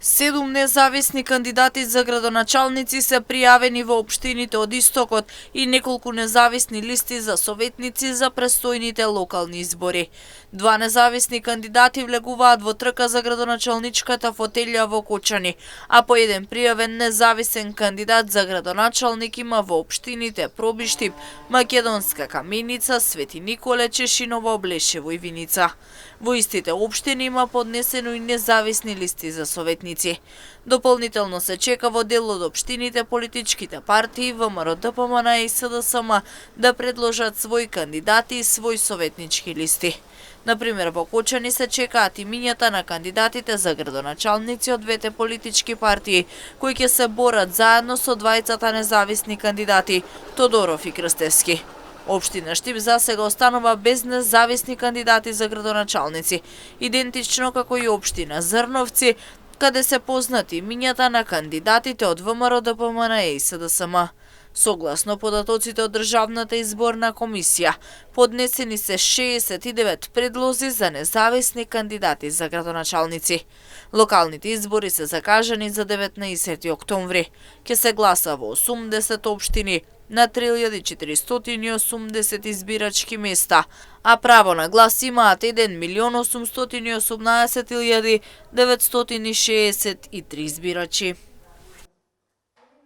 7 независни кандидати за градоначалници се пријавени во општините од Истокот и неколку независни листи за советници за престојните локални избори. 2 независни кандидати влегуваат во трка за градоначалничката фотелја во Кочани, а по еден пријавен независен кандидат за градоначалник има во општините Пробиштип, Македонска Каменица, Свети Николе, Чешиново, Блешево и Виница. Во истите општини има поднесено и независни листи за советници. Дополнително се чека во дел од општините политичките партии ВМРО, ДПМН и СДСМ да предложат своји кандидати и своји советнички листи. Например, во Кочани се чекаат имињата на кандидатите за градоначалници од двете политички партии, кои ќе се борат заедно со двајцата независни кандидати Тодоров и Крстевски. Општина Штип засега останува без независни кандидати за градоначалници, идентично како и општина Зрновци, каде се познати имињата на кандидатите од ВМРО, ДПМН и СДСМ. Согласно податоците од Државната изборна комисија, поднесени се 69 предлози за независни кандидати за градоначалници. Локалните избори се закажани за 19 октомври. Ќе се гласа во 80 општини на 3480 избирачки места, а право на глас имаат 1.818.963 избирачи.